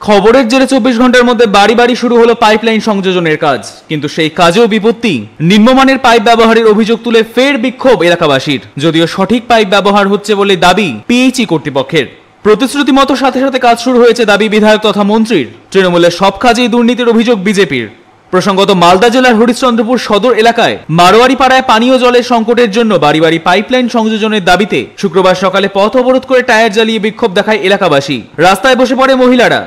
খবরের জেরে 24 ঘন্টার মধ্যে বাড়ি বাড়ি শুরু হলো পাইপলাইন সংযোজনের কাজ, কিন্তু সেই কাজেও বিপত্তি। নিম্নমানের পাইপ ব্যবহারের অভিযোগ তুলে ফের বিক্ষোভ এলাকাবাসীর। যদিও সঠিক পাইপ ব্যবহার হচ্ছে বলে দাবি পিএইচই কর্তৃপক্ষের। প্রতিশ্রুতি মতো সাথে সাথে কাজ শুরু হয়েছে দাবি বিধায়ক তথা মন্ত্রীর। তৃণমূলের সব কাজেই দুর্নীতির অভিযোগ বিজেপির। প্রসঙ্গত মালদা জেলার হরিশ্চন্দ্রপুর সদর এলাকায় মারোয়ারি পাড়ায় পানীয় জলের সংকটের জন্য বাড়ি বাড়ি পাইপলাইন সংযোজনের দাবিতে শুক্রবার সকালে পথ অবরোধ করে টায়ার জ্বালিয়ে বিক্ষোভ দেখায় এলাকাবাসী। রাস্তায় বসে পড়ে মহিলারা।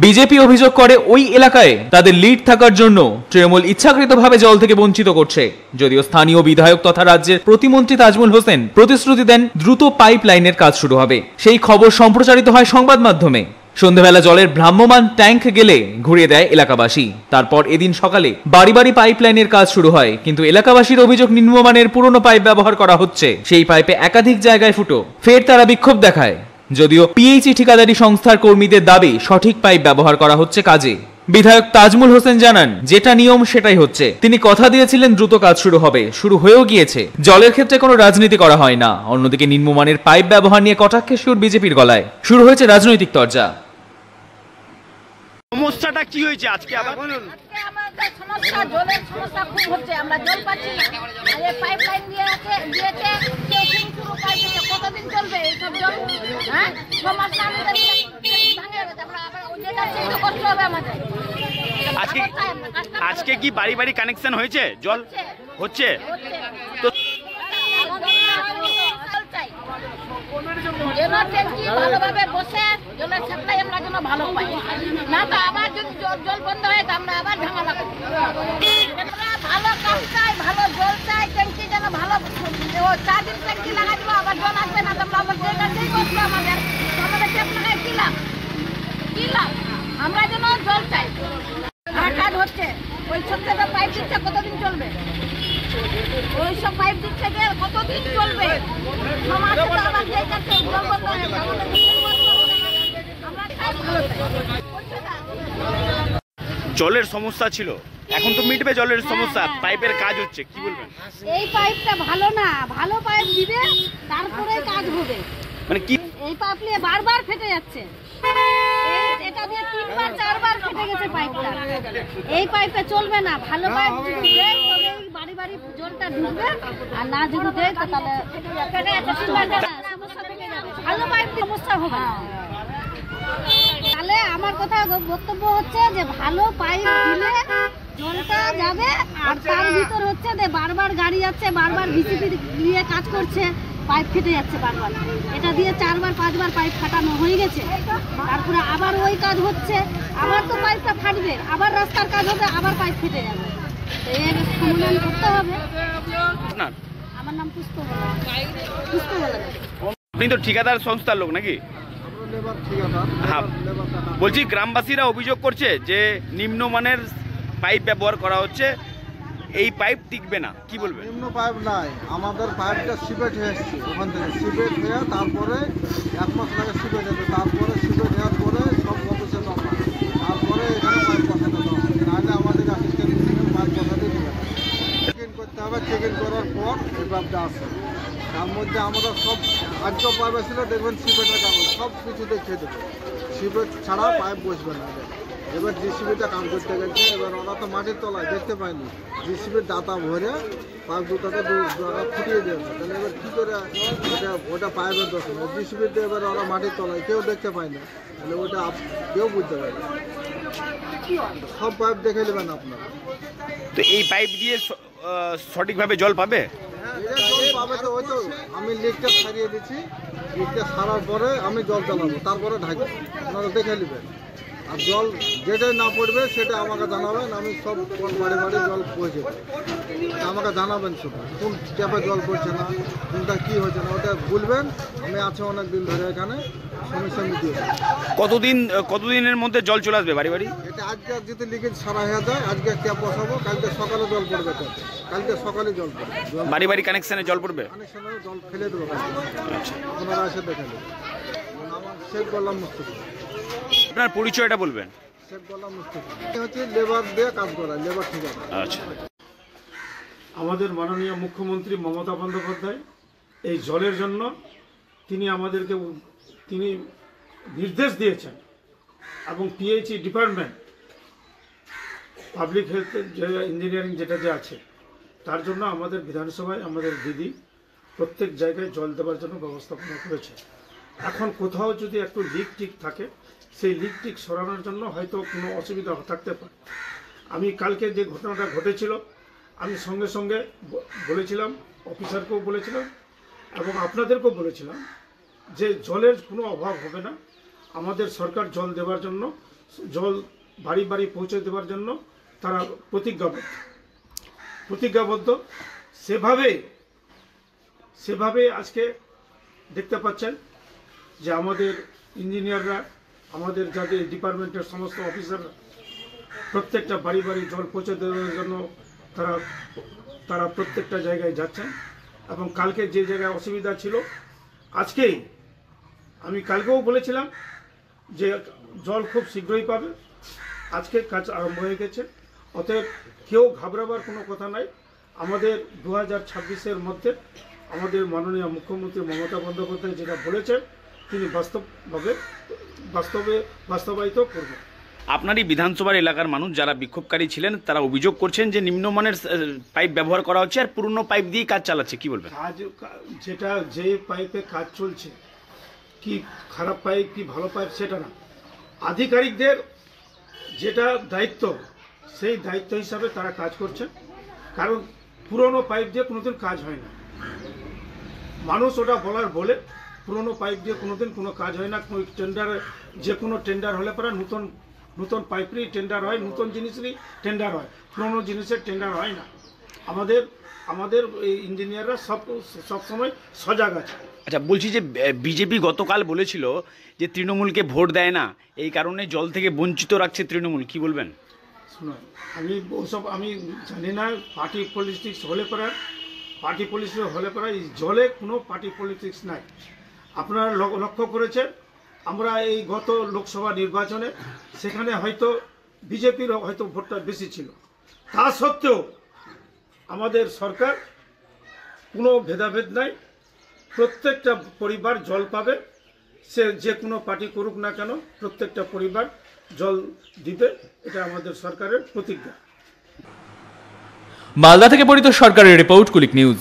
বিজেপি অভিযোগ করে ওই এলাকায় তাদের লিড থাকার জন্য তৃণমূল ইচ্ছাকৃতভাবে জল থেকে বঞ্চিত করছে। যদিও স্থানীয় বিধায়ক তথা রাজ্যের প্রতিমন্ত্রী তাজমুল হোসেন প্রতিশ্রুতি দেন দ্রুত পাইপলাইনের কাজ শুরু হবে। সেই খবর সম্প্রচারিত হয় সংবাদ মাধ্যমে। সন্ধ্যাবেলা জলের ভ্রাম্যমান ট্যাঙ্ক গেলে ঘুরিয়ে দেয় এলাকাবাসী। তারপর এদিন সকালে বাড়ি বাড়ি পাইপলাইনের কাজ শুরু হয়, কিন্তু এলাকাবাসীর অভিযোগ নিম্নমানের পুরনো পাইপ ব্যবহার করা হচ্ছে। সেই পাইপে একাধিক জায়গায় ফুটো। ফের তারা বিক্ষোভ দেখায়। যদিও পিএইচই ঠিকাদারি সংস্থার কর্মীদের দাবি সঠিক পাইপ ব্যবহার করা হচ্ছে কাজে। বিধায়ক তাজমুল হোসেন জানান, যেটা নিয়ম সেটাই হচ্ছে। তিনি কথা দিয়েছিলেন দ্রুত কাজ শুরু হবে, শুরু হয়েও গিয়েছে। জলের ক্ষেত্রে কোনো রাজনীতি করা হয় না। অন্যদিকে নিম্নমানের পাইপ ব্যবহার নিয়ে কটাক্ষের সুর বিজেপির গলায়। শুরু হয়েছে রাজনৈতিক তরজা। সমস্যাটা কি হয়েছে আজকে আবার বলুন? আমাদের সমস্যা জলের সমস্যা খুব হচ্ছে, আমরা জল পাচ্ছি না। আর এই পাইপলাইন দিয়েছে চেকিং শুরু পাইছে, কতদিন চলবে এইসব জল? হ্যাঁ, সমস্যা আমাদের ভাঙে গেছে, আমরা আবার যেটা চেক করতে হবে আমাদের। আজকে কি বাড়ি বাড়ি কানেকশন হয়েছে? জল হচ্ছে তো ভালোভাবে বসে জলের সাপ্লাই আমরা যেন ভালো পাই, না তো আবার যদি জল বন্ধ হয় তো আমরা আবার ঝামেলা করবো। ভালো কাজ চাই, ভালো জল চাই, ট্যাঙ্কি যেন ভালো 4 দিন ট্যাঙ্কি লাগাই দেবো, আবার জল আসবে না, তোমরা আবার যেই করবো আমাদের ট্যাপ লাগাই কি লাভ? আমরা যেন জল চাই। আর কাজ হচ্ছে ওই ছোট্ট পাইপ দিচ্ছে, কতদিন চলবে? ওই সব পাইপ দিচ্ছে যে কতদিন চলবে? সমাজে তো আবার যেই কাছে জল বন্ধ হয়ে যাবে, আমরা কাজ ভালো চাই। জলের সমস্যা ছিল, এখন তো মিটবে জলের সমস্যা। পাইপের কাজ হচ্ছে, কি বলবেন? এই পাইপটা ভালো না, ভালো পাইপ দিবে তারপরে কাজ হবে। মানে কি এই পাইপ নিয়ে বারবার ফেটে যাচ্ছে। এটা দিয়ে 3বার 4বার ফেটে গেছে পাইপটা। এই পাইপে চলবে না। ভালো পাইপ যদি দেয় তবে বাড়ি বাড়ি জলটা ঢুকবে, আর না যদি দেয় তো তাহলে ফেটে যাচ্ছে, সমস্যা থেকে যাবে। ভালো পাইপ সমস্যা হবে না। তাহলে আমার কথা বক্তব্য হচ্ছে যে ভালো পাইপ দিলে জলটা যাবে, আর তার ভিতর হচ্ছে যে বারবার গাড়ি যাচ্ছে, বারবার বিসিপি নিয়ে কাজ করছে, পাইপ ফেটে যাচ্ছে বারবার। এটা দিয়ে 4বার 5বার পাইপ ফাটানো হয়ে গেছে, তারপরে আবার ওই কাজ হচ্ছে, আবার তো পাইপটা ফাটবে, আবার রাস্তার কাজ হবে, আবার পাইপ ফেটে যাবে। এর সমাধান করতে হবে। আমার নাম পুষ্পবালা। আপনি তো ঠিকাদার সংস্থার লোক নাকি? হ্যাঁ, বলছি গ্রামবাসীরা অভিযোগ করছে যে নিম্নমানের পাইপ ব্যবহার করা হচ্ছে, এই পাইপ টিকবে না, কি বলবেন? নিম্ন পাইপ নাই, আমাদের পাইপটা সিপেট হয়ে এসছে। ওখান থেকে সিপেট হয়ে তারপরে 1 মাস লাগে সিপেট হতে, তারপরে সিপেট হওয়ার পরে সব অফিসে জমা, তারপরে এখানে পাইপ বসাতে হবে। নাহলে আমাদের অ্যাসিস্ট্যান্ট পাইপ বসাতে দেবে না। চেক ইন করতে হবে, চেক ইন করার পর এই পাইপটা আসে। তার মধ্যে আমরা সব আজকে পাইপ ছিল, দেখবেন সিপেটের কাগজ সব কিছু দেখিয়ে দেবে। সিপেট ছাড়া পাইপ বসবে না। এবার জিসিবিটা কাম করতে গেছে, এবার ওরা তো মাটির তলায় দেখতে পায়নি, জিসিবির দাতা ভরে পাইপ দুটাকে ফুটিয়ে দিয়েছে। তাহলে এবার কী করে ওটা পাইপের দোষ না, জিসিবিতে এবার ওরা মাটির তলায় কেউ দেখতে পায় না, তাহলে ওটা কেউ বুঝতে পারে না। সব পাইপ দেখে নেবেন আপনারা। তো এই পাইপ দিয়ে সঠিকভাবে জল পাবে? জল পাবে তো, ওই তো আমি লিকটা সারিয়ে দিচ্ছি, লিকটা সারার পরে আমি জল চালাবো, তারপরে ঢাকি, আপনারা দেখে নেবেন। আর জল যেটাই না পড়বে সেটা আমাকে জানাবেন, আমি সব বাড়ি বাড়ি জল পৌঁছে দেবো। আমাকে জানাবেন শুধু কোন ট্যাপে জল পড়ছে না, কোনটা কী হয়েছে না, ওটা বলবেন। আমি আছে অনেক দিন ধরে এখানে সমস্যা মিটিয়ে দেবো। কতদিনের মধ্যে জল চলে আসবে বাড়ি বাড়ি? এটা আজকে যদি লিকেজ সারা হয়ে যায়, আজকে ট্যাপ বসাবো, কালকে সকালে জল পড়বে, কালকে সকালে জল পড়বে, বাড়ি বাড়ি কানেকশানে জল পড়বে, কানেকশানে জল ফেলে দেবো। আপনারা এসে দেখে নেবেন। আমার শেখ গোলাম মুস্তফা। আপনার পরিচয়টা বলবেন? শেখ গোলাম মুস্তফা হচ্ছে লেবার দিয়ে কাজ করা, লেবার ঠিকাদার। আচ্ছা, আমাদের মাননীয় মুখ্যমন্ত্রী মমতা বন্দ্যোপাধ্যায় এই জলের জন্য তিনি আমাদেরকে তিনি নির্দেশ দিয়েছেন এবং পিএইচই ডিপার্টমেন্ট পাবলিক হেলথ যে ইঞ্জিনিয়ারিং যেটা যে আছে তার জন্য আমাদের বিধানসভায় আমাদের দিদি প্রত্যেক জায়গায় জল দেওয়ার জন্য ব্যবস্থাপনা করেছে। এখন কোথাও যদি একটু লিক টিক থাকে সেই লিক টিক সরানোর জন্য হয়তো কোনো অসুবিধা থাকতে পারে। আমি কালকে যে ঘটনাটা ঘটেছিল আমি সঙ্গে সঙ্গে বলেছিলাম, অফিসারকেও বলেছিলাম এবং আপনাদেরকেও বলেছিলাম যে জলের কোনো অভাব হবে না। আমাদের সরকার জল দেওয়ার জন্য, জল বাড়ি বাড়ি পৌঁছে দেওয়ার জন্য তারা প্রতিজ্ঞাবদ্ধ। সেভাবে আজকে দেখতে পাচ্ছেন যে আমাদের ইঞ্জিনিয়াররা, আমাদের যাদের ডিপার্টমেন্টের সমস্ত অফিসাররা প্রত্যেকটা বাড়ি বাড়ি জল পৌঁছে দেওয়ার জন্য তারা প্রত্যেকটা জায়গায় যাচ্ছেন। এবং কালকে যে জায়গায় অসুবিধা ছিল আজকেই আমি কালকেও বলেছিলাম যে জল খুব শীঘ্রই পাবে। আজকে কাজ আরম্ভ হয়ে গেছে, অতএব কেউ ঘাবড়াবার কোনো কথা নাই। আমাদের 2026-এর মধ্যে আমাদের মাননীয় মুখ্যমন্ত্রী মমতা বন্দ্যোপাধ্যায় যেটা বলেছেন তিনি বাস্তবায়িত করবেন। আপনারই বিধানসভার এলাকার মানুষ যারা বিক্ষোভকারী ছিলেন তারা অভিযোগ করছেন যে নিম্নমানের পাইপ ব্যবহার করা হচ্ছে আর পুরনো পাইপ দিয়ে কাজ চালাচ্ছে, কি বলবেন? যেটা যে পাইপে কাজ চলছে, কি খারাপ পাইপ কি ভালো পাইপ সেটা না, আধিকারিকদের যেটা দায়িত্ব সেই দায়িত্ব হিসাবে তারা কাজ করছে। কারণ পুরনো পাইপ দিয়ে কোনোদিন কাজ হয় না, মানুষ ওটা বলে পুরনো পাইপ দিয়ে কোনোদিন কোনো কাজ হয় না। টেন্ডারে যে কোনো টেন্ডার হলে পরে নতুন পাইপেরই টেন্ডার হয়, নতুন জিনিসেরই টেন্ডার হয়, পুরনো জিনিসের টেন্ডার হয় না। আমাদের এই ইঞ্জিনিয়াররা সবসময় সজাগ আছে। আচ্ছা, বলছি যে বিজেপি গতকাল বলেছিল যে তৃণমূলকে ভোট দেয় না, এই কারণে জল থেকে বঞ্চিত রাখছে তৃণমূল, কি বলবেন? শুনুন, আমি জানি না পার্টি পলিটিক্স হলে পরে এই জলে কোনো পার্টি পলিটিক্স নাই। আপনারা লক্ষ্য করেছেন আমরা এই গত লোকসভা নির্বাচনে সেখানে হয়তো বিজেপির হয়তো ভোটটা বেশি ছিল, তা সত্ত্বেও আমাদের সরকার কোনো ভেদাভেদ নাই, প্রত্যেকটা পরিবার জল পাবে। সে যে কোনো পার্টি করুক না কেন প্রত্যেকটা পরিবার জল দিবে, এটা আমাদের সরকারের প্রতিজ্ঞা। মালদা থেকে পরিতোষ সরকারের রিপোর্ট, কুলিক নিউজ।